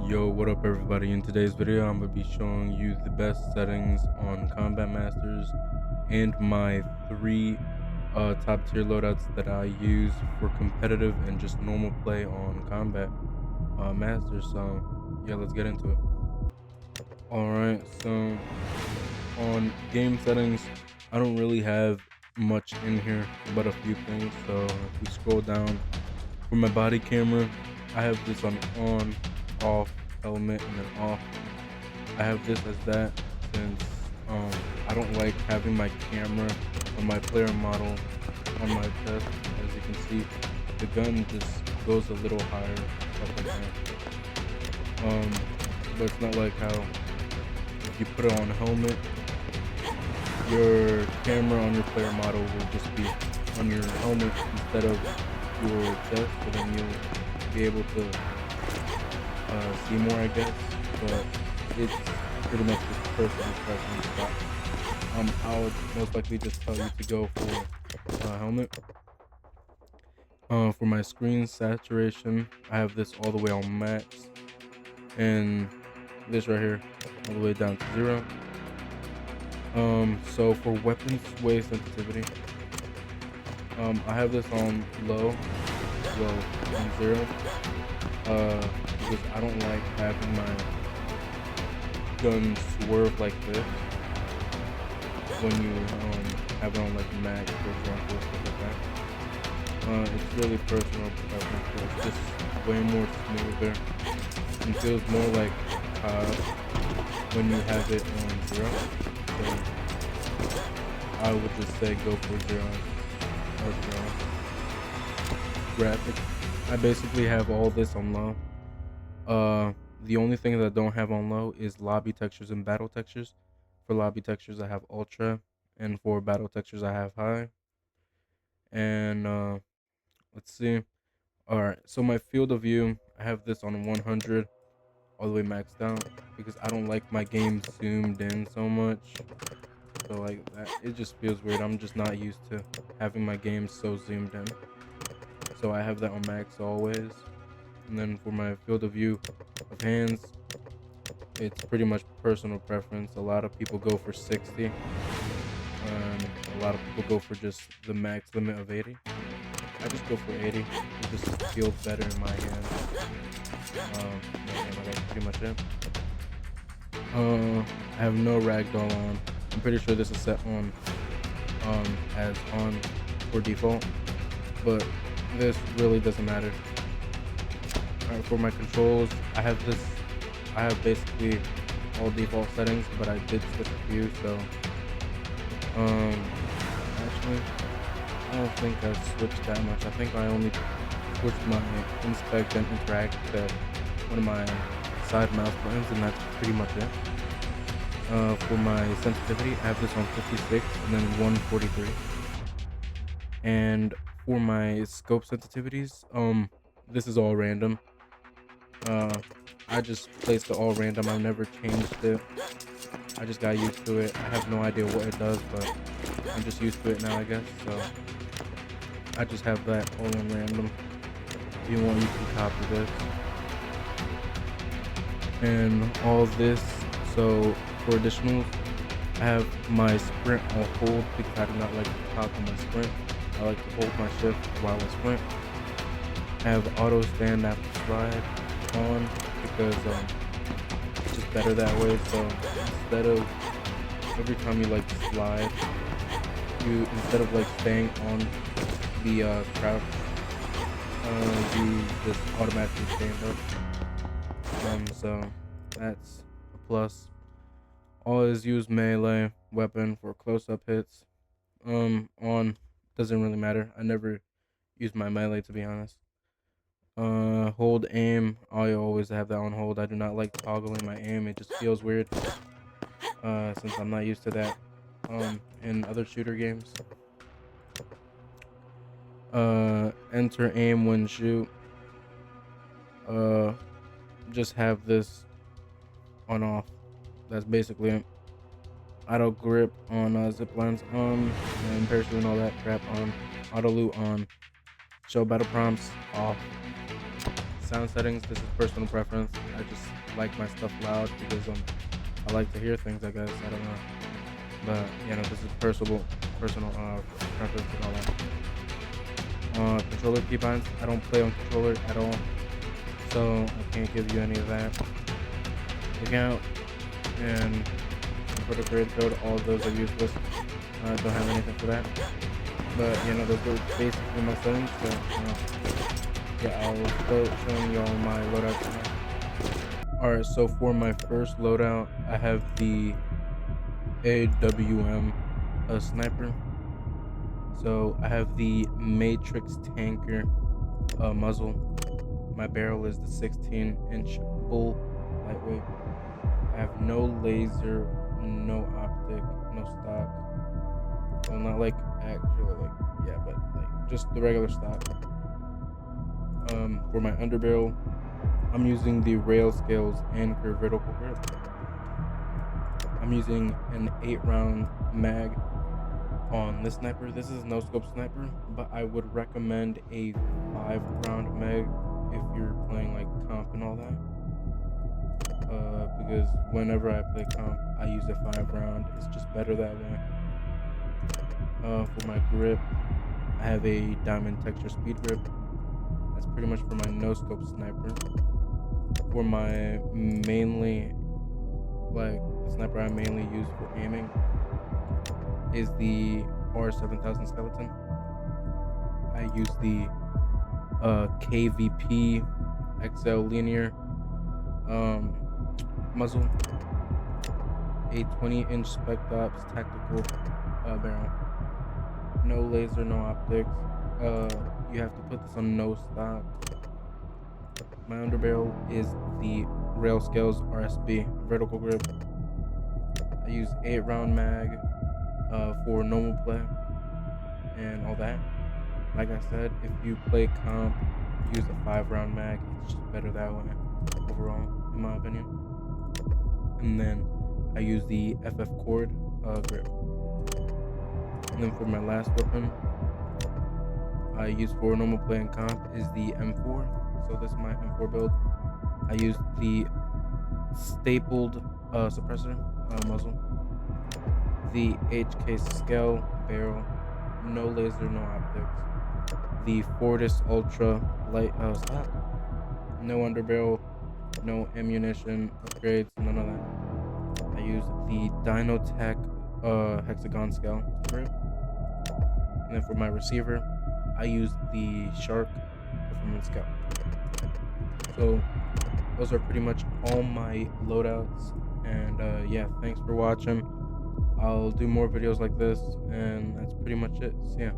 Yo, what up everybody? In today's video, I'm going to be showing you the best settings on Combat Masters and my three top tier loadouts that I use for competitive and just normal play on Combat Masters. So yeah, let's get into it. Alright, so on game settings, I don't really have much in here but a few things. So if we scroll down, for my body camera, I have this on, off, element, and then off. I have this as that since I don't like having my camera or my player model on my chest. As you can see, the gun just goes a little higher up in there. But it's not like how if you put it on a helmet, your camera on your player model will just be on your helmet instead of your chest, so then you'll be able to see more, I guess. But it's pretty much just personal preference. But I would most likely just tell you to go for a helmet. For my screen saturation, I have this all the way on max, and this right here all the way down to 0. So for weapon sway sensitivity, I have this on low, well, on 0, because I don't like having my gun swerve like this when you have it on like max, for example, stuff like that. It's really personal preference. It's just way more smoother and feels more like when you have it on 0. So I would just say go for 0 or 0. Graphics, I basically have all this on low. The only thing that I don't have on low is lobby textures and battle textures. For lobby textures, I have ultra, and for battle textures, I have high. And let's see. All right, so my field of view, I have this on 100, all the way maxed out, because I don't like my game zoomed in so much. So like that, it just feels weird. I'm just not used to having my game so zoomed in. So I have that on max always. And then for my field of view of hands, it's pretty much personal preference. A lot of people go for 60, and a lot of people go for just the max limit of 80. I just go for 80. It just feels better in my hand. That's pretty much it. I have no ragdoll on. I'm pretty sure this is set on as on for default, but this really doesn't matter. Alright, for my controls, I have basically all default settings, but I did switch a few. So actually, I don't think I switched that much. I think I only switched my inspect and interact to one of my side mouse buttons, and that's pretty much it. For my sensitivity, I have this on 56 and then 143. And for my scope sensitivities, this is all random. I just placed it all random. I've never changed it. I just got used to it. I have no idea what it does, but I'm just used to it now, I guess. So I just have that all in random. If you want, you can copy this and all this. So for additionals, I have my sprint on hold because I do not like to talk on my sprint. I like to hold my shift while I sprint. I have auto stand after slide on because it's just better that way. So instead of every time you like slide, instead of like staying on the crouch, you just automatically stand up. So that's a plus. Always use melee weapon for close-up hits. On doesn't really matter. I never use my melee, to be honest. Hold aim, I always have that on hold. I do not like toggling my aim. It just feels weird since I'm not used to that in other shooter games. Enter aim when shoot. Just have this on off. That's basically it. Auto grip on zip lines on, and parachute and all that crap on. Auto loot on. Show battle prompts off. sound settings, this is personal preference. I just like my stuff loud because I like to hear things. I guess I don't know, but this is personal preference and all that. Controller keybinds. I don't play on controller at all, so I can't give you any of that. Look out and for the grid build, all of those are useless. I don't have anything for that. But those were basically my settings. So I'll start showing y'all my loadouts now. Alright, so for my first loadout, I have the AWM sniper. So I have the Matrix tanker muzzle. My barrel is the 16-inch bull lightweight. I have no laser, no optic, no stock. Well, not like actually but like just the regular stock. For my underbarrel, I'm using the Rail Scales Anchor vertical grip. I'm using an 8-round mag on this sniper. This is no scope sniper, but I would recommend a 5-round mag if you're playing like comp and all that. Because whenever I play comp, I use a 5-round. It's just better that way. For my grip, I have a diamond texture speed grip. That's pretty much for my no scope sniper. For my mainly, the sniper I mainly use for aiming is the R7000 skeleton. I use the KVP XL linear muzzle, a 20-inch Spec Ops tactical barrel. No laser, no optics. You have to put this on no stock. My underbarrel is the Rail Scales RSB vertical grip. I use 8-round mag for normal play and all that. Like I said, if you play comp, use a 5-round mag. It's just better that way overall, in my opinion. And then I use the FF cord grip. And then for my last weapon, I use for normal play and comp is the M4. So this is my M4 build. I use the stapled suppressor muzzle, the HK scale barrel, no laser, no optics, the Fortis Ultra light stock, no underbarrel, no ammunition upgrades, none of that. I use the Dynotech hexagon scale grip. And then for my receiver, I use the Shark Performance Scout. So those are pretty much all my loadouts. And thanks for watching. I'll do more videos like this, and that's pretty much it. So yeah.